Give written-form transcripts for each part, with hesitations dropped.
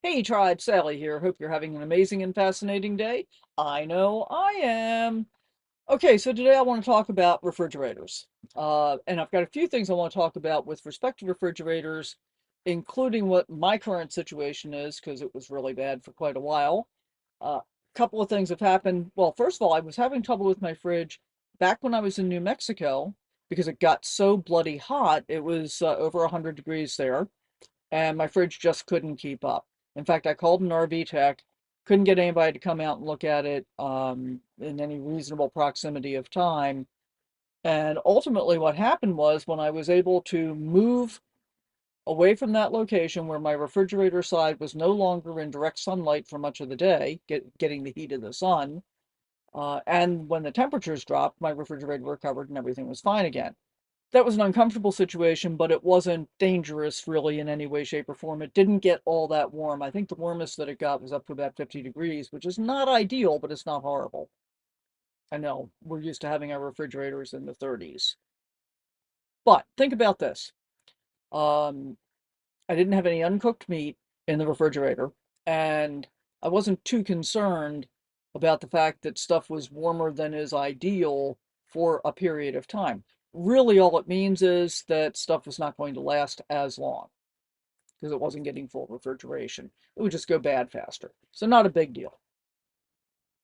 Hey Tribe, Sally here. Hope you're having an amazing and fascinating day. I know I am. Okay, so today I want to talk about refrigerators. And I've got a few things I want to talk about with respect to refrigerators, including what my current situation is, because it was really bad for quite a while. A couple of things have happened. Well, first of all, I was having trouble with my fridge back when I was in New Mexico because it got so bloody hot. It was over 100 degrees there and my fridge just couldn't keep up. In fact, I called an RV tech, couldn't get anybody to come out and look at it in any reasonable proximity of time. And ultimately, what happened was when I was able to move away from that location where my refrigerator side was no longer in direct sunlight for much of the day, getting the heat of the sun, and when the temperatures dropped, my refrigerator recovered and everything was fine again. That was an uncomfortable situation, but it wasn't dangerous really in any way, shape, or form. It didn't get all that warm. I think the warmest that it got was up to about 50 degrees, which is not ideal, but it's not horrible. I know we're used to having our refrigerators in the 30s. But think about this. Um, I didn't have any uncooked meat in the refrigerator, and I wasn't too concerned about the fact that stuff was warmer than is ideal for a period of time. Really, all it means is that stuff was not going to last as long because it wasn't getting full refrigeration. It would just go bad faster. So, not a big deal.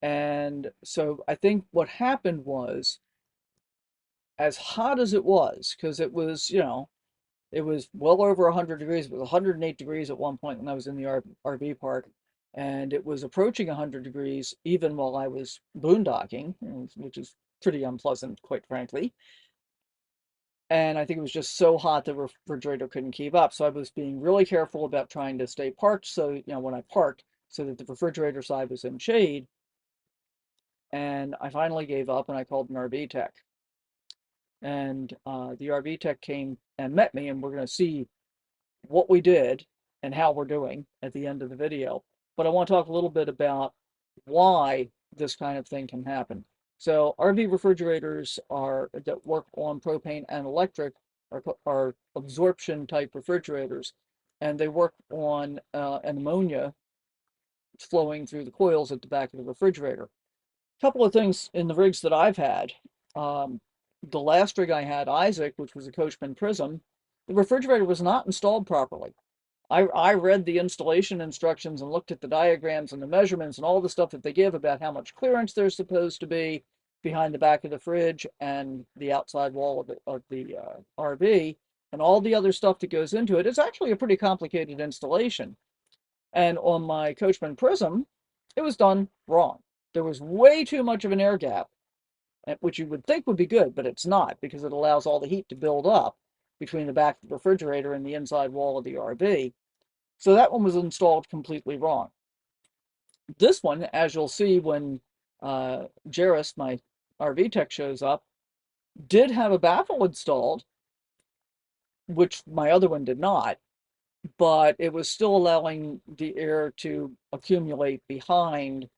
And so, I think what happened was, as hot as it was, because it was, it was well over 100 degrees. It was 108 degrees at one point when I was in the RV park, and it was approaching 100 degrees even while I was boondocking, which is pretty unpleasant, quite frankly. And I think it was just so hot the refrigerator couldn't keep up. So I was being really careful about trying to stay parked. So, when I parked, so that the refrigerator side was in shade. And I finally gave up and I called an RV tech. And the RV tech came and met me, and we're going to see what we did and how we're doing at the end of the video. But I want to talk a little bit about why this kind of thing can happen. So RV refrigerators are that work on propane and electric are absorption type refrigerators, and they work on an ammonia flowing through the coils at the back of the refrigerator. A couple of things in the rigs that I've had. Um, the last rig I had, Isaac, which was a Coachman Prism, the refrigerator was not installed properly. I read the installation instructions and looked at the diagrams and the measurements and all the stuff that they give about how much clearance there's supposed to be behind the back of the fridge and the outside wall of the RV and all the other stuff that goes into it. It's actually a pretty complicated installation. And on my Coachman Prism, it was done wrong. There was way too much of an air gap, which you would think would be good, but it's not because it allows all the heat to build up between the back of the refrigerator and the inside wall of the RV. So that one was installed completely wrong. This one, as you'll see when Jairus, my RV tech, shows up, did have a baffle installed, which my other one did not, but it was still allowing the air to accumulate behind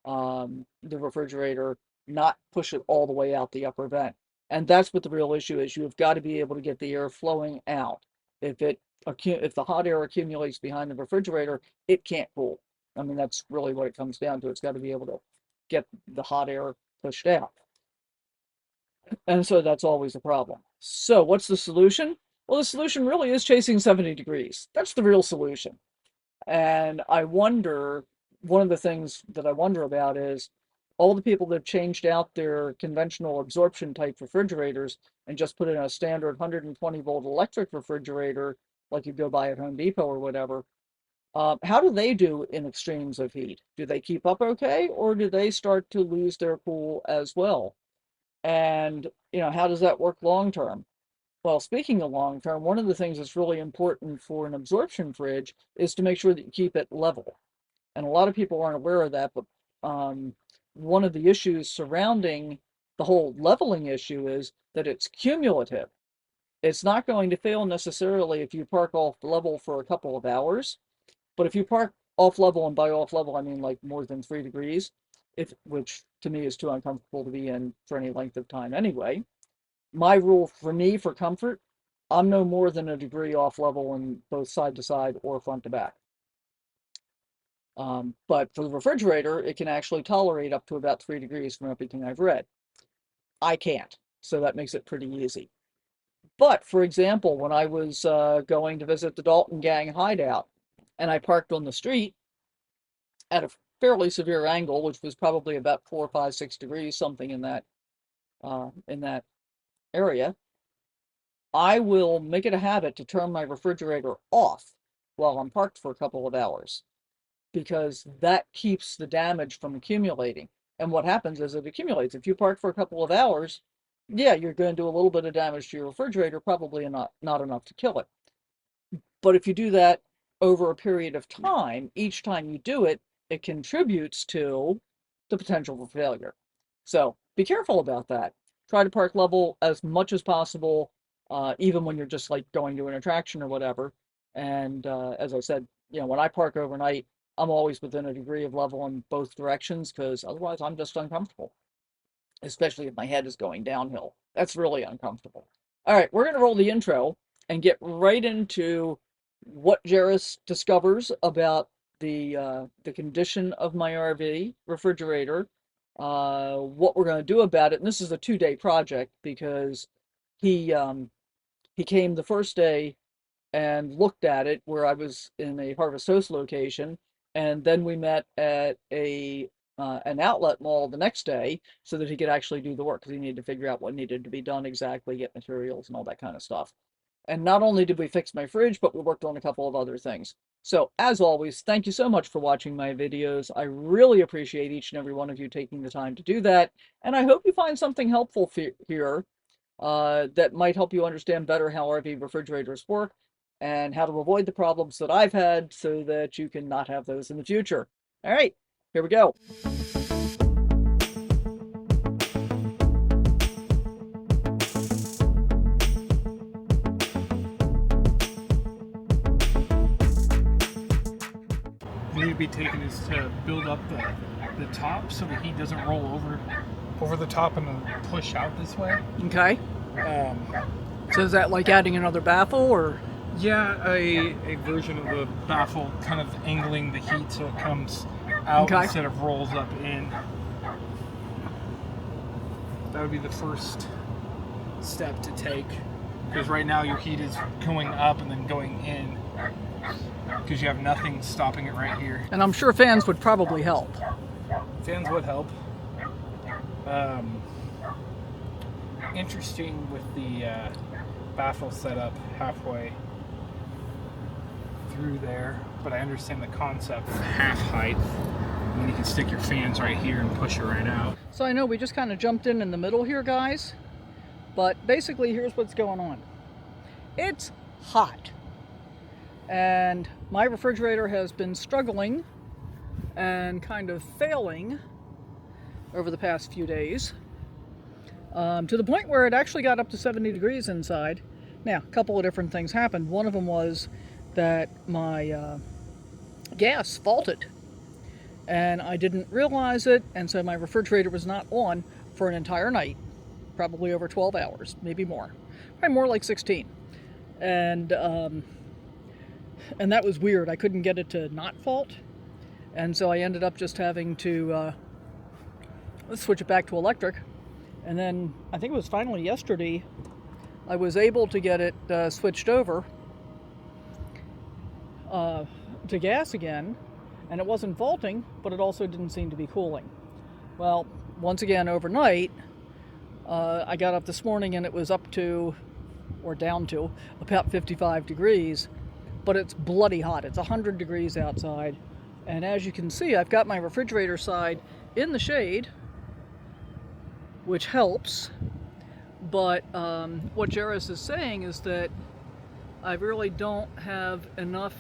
the refrigerator, not push it all the way out the upper vent. And that's what the real issue is. You've got to be able to get the air flowing out. If the hot air accumulates behind the refrigerator, it can't cool. I mean, that's really what it comes down to. It's got to be able to get the hot air pushed out. And so that's always a problem. So what's the solution? Well, the solution really is chasing 70 degrees. That's the real solution. And I wonder, one of the things that I wonder about is all the people that have changed out their conventional absorption type refrigerators and just put in a standard 120-volt electric refrigerator, like you go buy at Home Depot or whatever. How do they do in extremes of heat? Do they keep up okay, or do they start to lose their cool as well? And, how does that work long term? Well, speaking of long term, one of the things that's really important for an absorption fridge is to make sure that you keep it level. And a lot of people aren't aware of that, but one of the issues surrounding the whole leveling issue is that it's cumulative. It's not going to fail necessarily if you park off level for a couple of hours, but if you park off level, and by off level I mean like more than 3 degrees, which to me is too uncomfortable to be in for any length of time anyway. My rule for me for comfort, I'm no more than a degree off level in both side to side or front to back. But for the refrigerator, it can actually tolerate up to about 3 degrees from everything I've read. I can't, so that makes it pretty easy. But for example, when I was going to visit the Dalton Gang hideout, and I parked on the street at a fairly severe angle, which was probably about 4, 5, 6 degrees, something in that area, I will make it a habit to turn my refrigerator off while I'm parked for a couple of hours, because that keeps the damage from accumulating. And what happens is it accumulates. If you park for a couple of hours, yeah, you're going to do a little bit of damage to your refrigerator, probably not enough to kill it. But if you do that over a period of time, each time you do it, it contributes to the potential for failure. So be careful about that. Try to park level as much as possible, even when you're just like going to an attraction or whatever. And as I said, when I park overnight, I'm always within a degree of level in both directions, because otherwise I'm just uncomfortable, especially if my head is going downhill. That's really uncomfortable. All right, we're going to roll the intro and get right into what Jairus discovers about the condition of my RV refrigerator, what we're going to do about it. And this is a 2-day project, because he came the first day and looked at it where I was in a Harvest Host location, and then we met at an outlet mall the next day so that he could actually do the work, because he needed to figure out what needed to be done exactly, get materials and all that kind of stuff. And not only did we fix my fridge, but we worked on a couple of other things. So as always, thank you so much for watching my videos. I really appreciate each and every one of you taking the time to do that. And I hope you find something helpful here that might help you understand better how RV refrigerators work and how to avoid the problems that I've had, so that you can not have those in the future. All right, here we go. What need to be taken is to build up the top so the heat doesn't roll over the top and then push out this way. Okay. So is that like adding another baffle, or? Yeah, a version of the baffle, kind of angling the heat so it comes out instead of rolls up in. That would be the first step to take, because right now your heat is going up and then going in, because you have nothing stopping it right here. And I'm sure fans would probably help. Fans would help. Interesting with the baffle setup halfway through there, but I understand the concept of half height. And then you can stick your fans right here and push it right out. So I know we just kind of jumped in the middle here, guys, but basically here's what's going on. It's hot, and my refrigerator has been struggling and kind of failing over the past few days, to the point where it actually got up to 70 degrees inside. Now, a couple of different things happened. One of them was that my gas faulted, and I didn't realize it, and so my refrigerator was not on for an entire night, probably over 12 hours, maybe more, probably more like 16. And that was weird. I couldn't get it to not fault, and so I ended up just having to let's switch it back to electric. And then I think it was finally yesterday I was able to get it switched over to gas again, and it wasn't faulting, but it also didn't seem to be cooling. Well, once again overnight, I got up this morning and it was up to, or down to, about 55 degrees, but it's bloody hot. It's 100 degrees outside, and as you can see, I've got my refrigerator side in the shade, which helps. But what Jairus is saying is that I really don't have enough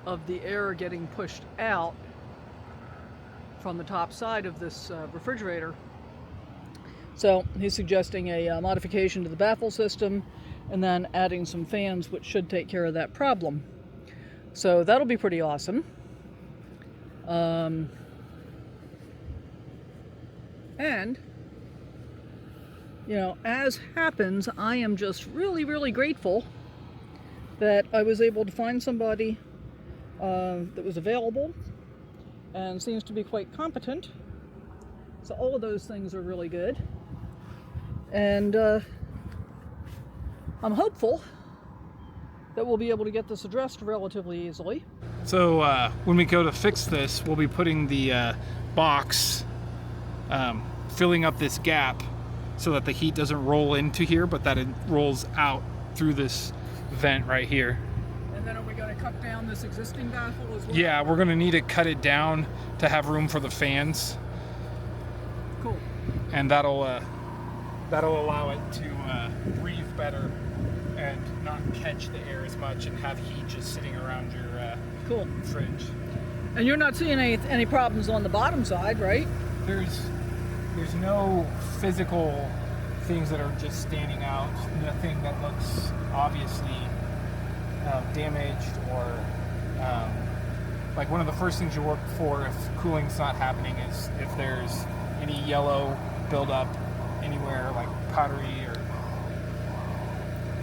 of the air getting pushed out from the top side of this refrigerator. So he's suggesting a modification to the baffle system, and then adding some fans, which should take care of that problem. So that'll be pretty awesome. And as happens, I am just really, really grateful that I was able to find somebody that was available and seems to be quite competent. So all of those things are really good. And I'm hopeful that we'll be able to get this addressed relatively easily. So when we go to fix this, we'll be putting the box, filling up this gap so that the heat doesn't roll into here, but that it rolls out through this vent right here. And then are we going to cut down this existing baffle as well? Yeah, we're going to need to cut it down to have room for the fans. Cool. And that'll allow it to breathe better and not catch the air as much and have heat just sitting around your cool fridge. And you're not seeing any problems on the bottom side, right? There's no physical things that are just standing out. Nothing that looks obviously damaged or like one of the first things you look for if cooling's not happening is if there's any yellow buildup anywhere, like powdery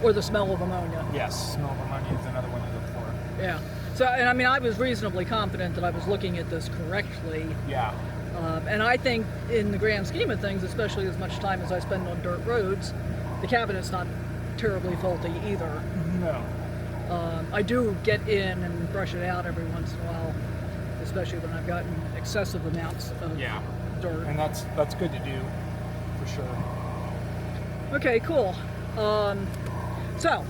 or the smell of ammonia. Yes, smell of ammonia is another one you look for. Yeah. So, and I mean, I was reasonably confident that I was looking at this correctly. Yeah. And I think in the grand scheme of things, especially as much time as I spend on dirt roads, the cabinet's not terribly faulty either. No. I do get in and brush it out every once in a while, especially when I've gotten excessive amounts of dirt. And that's good to do, for sure. Okay, cool. So,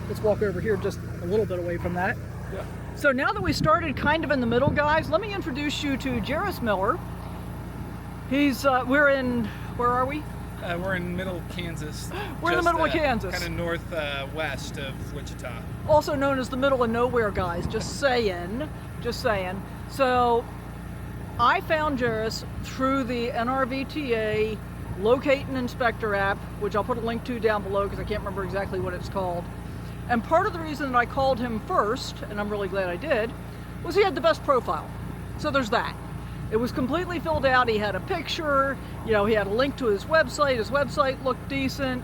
let's walk over here just a little bit away from that. Yeah. So now that we started kind of in the middle, guys, let me introduce you to Jairus Miller. He's, we're in, where are we? We're in middle Kansas. We're in the middle of Kansas. Kind of northwest of Wichita. Also known as the middle of nowhere, guys. Just saying. Just saying. So, I found Jairus through the NRVTA Locate and Inspector app, which I'll put a link to down below because I can't remember exactly what it's called. And part of the reason that I called him first, and I'm really glad I did, was he had the best profile. So there's that. It was completely filled out. He had a picture, you know, he had a link to his website. His website looked decent.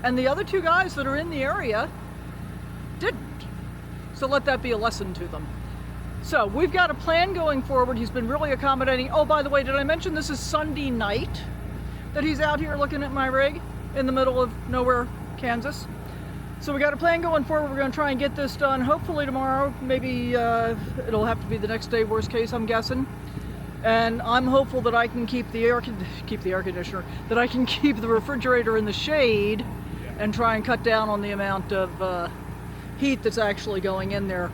And the other two guys that are in the area didn't. So let that be a lesson to them. So we've got a plan going forward. He's been really accommodating. Oh, by the way, did I mention this is Sunday night that he's out here looking at my rig in the middle of nowhere, Kansas? So we got a plan going forward. We're going to try and get this done hopefully tomorrow. Maybe it'll have to be the next day, worst case, I'm guessing. And I'm hopeful that I can keep the air conditioner, that I can keep the refrigerator in the shade and try and cut down on the amount of heat that's actually going in there.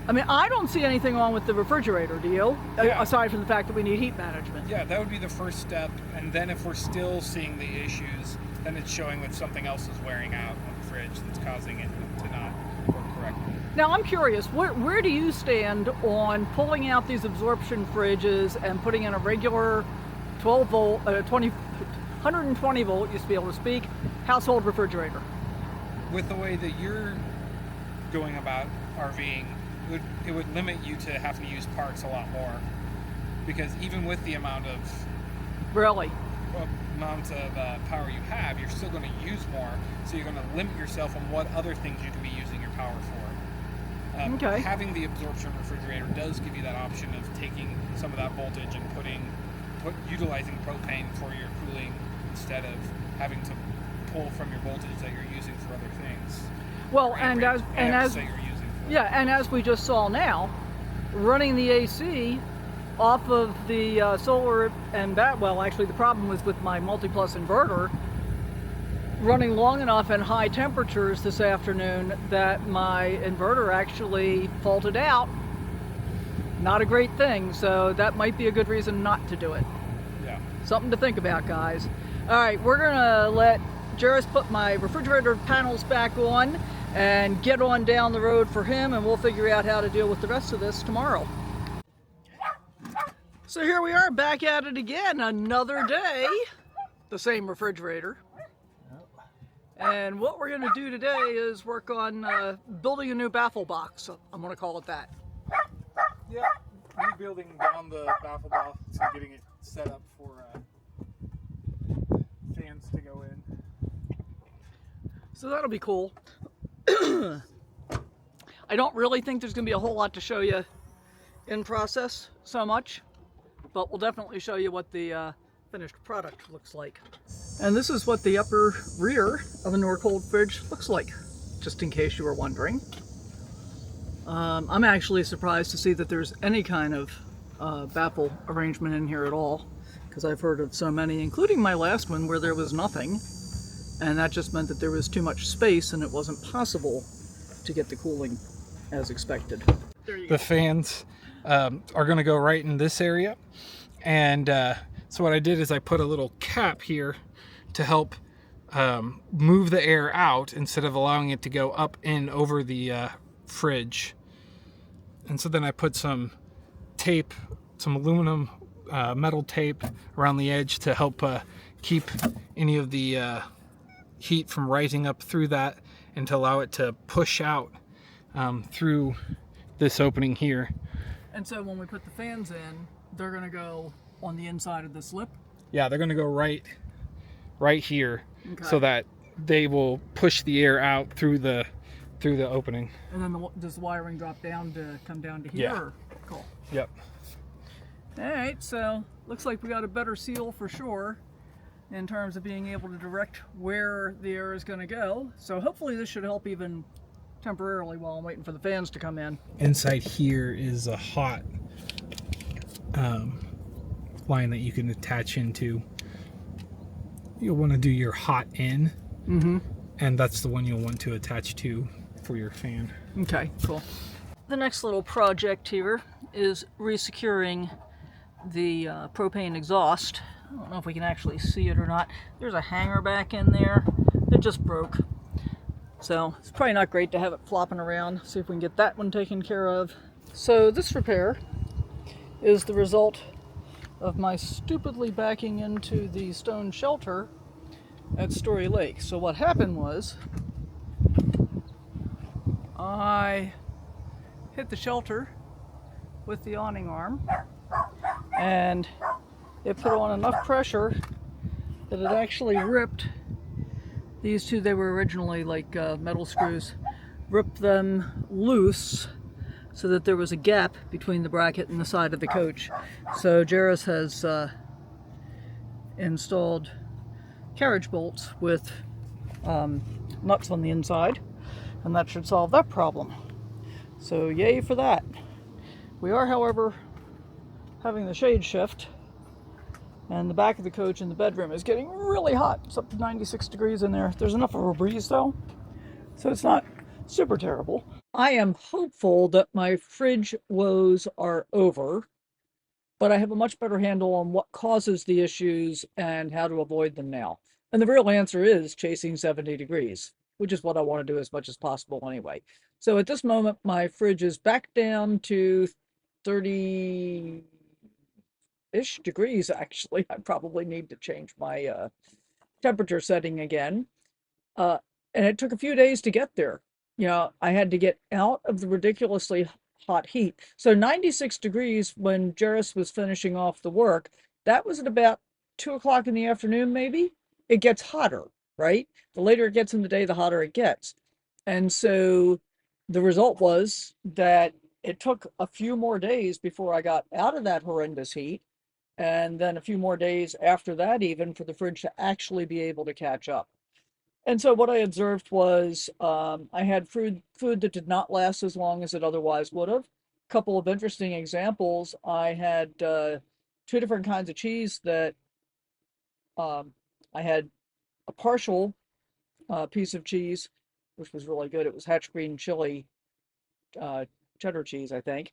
I mean, I don't see anything wrong with the refrigerator, do you? Yeah. Aside from the fact that we need heat management. Yeah, that would be the first step. And then if we're still seeing the issues, then it's showing that something else is wearing out on the fridge that's causing it to not work correctly. Now, I'm curious, where do you stand on pulling out these absorption fridges and putting in a regular 12 volt, 120 volt, used to be able to speak, household refrigerator? With the way that you're going about RVing, it would limit you to having to use parts a lot more. Because even with the amount of power you have, you're still going to use more. So you're going to limit yourself on what other things you can be using your power for. Okay. Having the absorption refrigerator does give you that option of taking some of that voltage and utilizing propane for your cooling instead of having to pull from your voltage that you're using for other things. Well, and as we just saw now, running the AC off of the solar and actually the problem was with my Multiplus inverter, running long enough in high temperatures this afternoon that my inverter actually faulted out. Not a great thing, so that might be a good reason not to do it. Yeah. Something to think about, guys. All right, we're gonna let Jairus put my refrigerator panels back on and get on down the road for him, and we'll figure out how to deal with the rest of this tomorrow. So here we are back at it again, another day, the same refrigerator. And what we're going to do today is work on building a new baffle box. I'm going to call it that. Yeah, rebuilding down the baffle box and getting it set up for fans to go in. So that'll be cool. I don't really think there's going to be a whole lot to show you in process so much, but we'll definitely show you what the finished product looks like. And this is what the upper rear of a Norcold fridge looks like, just in case you were wondering. I'm actually surprised to see that there's any kind of baffle arrangement in here at all, because I've heard of so many, including my last one where there was nothing, and that just meant that there was too much space and it wasn't possible to get the cooling as expected. The fans are going to go right in this area, and so what I did is I put a little cap here to help move the air out instead of allowing it to go up in over the fridge. And so then I put some tape, some aluminum metal tape around the edge to help keep any of the heat from rising up through that, and to allow it to push out through this opening here. And so when we put the fans in, they're going to go on the inside of this lip? Yeah, they're going to go right here, okay, so that they will push the air out through the opening. And then does the wiring drop down to come down to here? Yeah. Or? Cool. Yep. All right, so looks like we got a better seal for sure in terms of being able to direct where the air is going to go. So hopefully this should help even temporarily while I'm waiting for the fans to come in. Inside here is a hot line that you can attach into. You'll want to do your hot in, and that's the one you'll want to attach to for your fan. Okay, cool. The next little project here is resecuring the propane exhaust. I don't know if we can actually see it or not. There's a hanger back in there that just broke. So it's probably not great to have it flopping around. See if we can get that one taken care of. So this repair is the result of my stupidly backing into the stone shelter at Story Lake. So what happened was I hit the shelter with the awning arm, and it put on enough pressure that it actually ripped these two. They were originally like metal screws, ripped them loose so that there was a gap between the bracket and the side of the coach. So Jairus has installed carriage bolts with nuts on the inside, and that should solve that problem. So yay for that. We are, however, having the shade shift, and the back of the coach in the bedroom is getting really hot. It's up to 96 degrees in there. There's enough of a breeze though, so it's not super terrible. I am hopeful that my fridge woes are over, but I have a much better handle on what causes the issues and how to avoid them now. And the real answer is chasing 70 degrees, which is what I want to do as much as possible anyway. So at this moment, my fridge is back down to 30-ish degrees, actually. I probably need to change my temperature setting again. And it took a few days to get there. You know, I had to get out of the ridiculously hot heat. So 96 degrees when Jairus was finishing off the work, that was at about 2 o'clock in the afternoon, maybe. It gets hotter, right? The later it gets in the day, the hotter it gets. And so the result was that it took a few more days before I got out of that horrendous heat, and then a few more days after that even for the fridge to actually be able to catch up. And so what I observed was I had food that did not last as long as it otherwise would have. A couple of interesting examples. I had 2 different kinds of cheese that I had a partial piece of cheese, which was really good. It was Hatch Green Chili cheddar cheese, I think.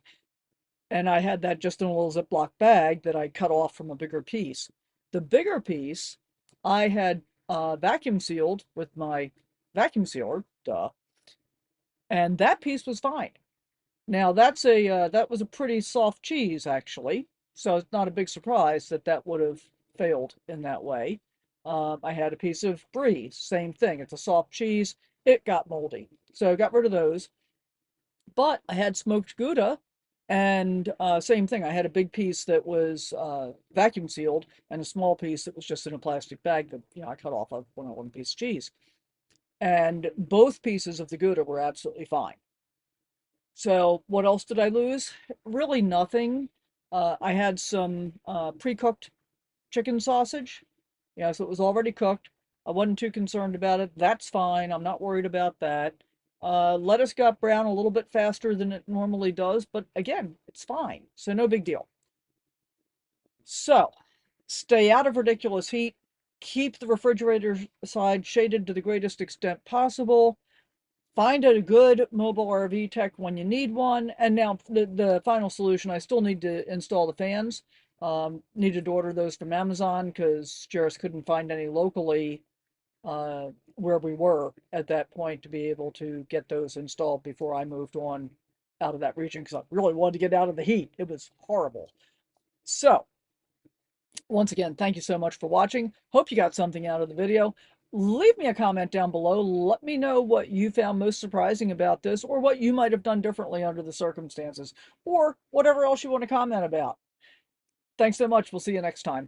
And I had that just in a little Ziploc bag that I cut off from a bigger piece. The bigger piece I had vacuum sealed with my vacuum sealer, and that piece was fine. Now that was a pretty soft cheese actually, so it's not a big surprise that that would have failed in that way. I had a piece of brie, same thing. It's a soft cheese. It got moldy, so I got rid of those. But I had smoked Gouda, and same thing. I had a big piece that was vacuum sealed, and a small piece that was just in a plastic bag that I cut off of one piece of cheese. And both pieces of the Gouda were absolutely fine. So what else did I lose? Really nothing. I had some pre-cooked chicken sausage. Yeah, so it was already cooked. I wasn't too concerned about it. That's fine. I'm not worried about that. Lettuce got brown a little bit faster than it normally does, but again, it's fine. So no big deal. So stay out of ridiculous heat. Keep the refrigerator side shaded to the greatest extent possible. Find a good mobile RV tech when you need one. And now the final solution, I still need to install the fans. Needed to order those from Amazon because Jairus couldn't find any locally where we were at that point to be able to get those installed before I moved on out of that region because I really wanted to get out of the heat. It was horrible. So once again, thank you so much for watching. Hope you got something out of the video. Leave me a comment down below. Let me know what you found most surprising about this or what you might have done differently under the circumstances or whatever else you want to comment about. Thanks so much. We'll see you next time.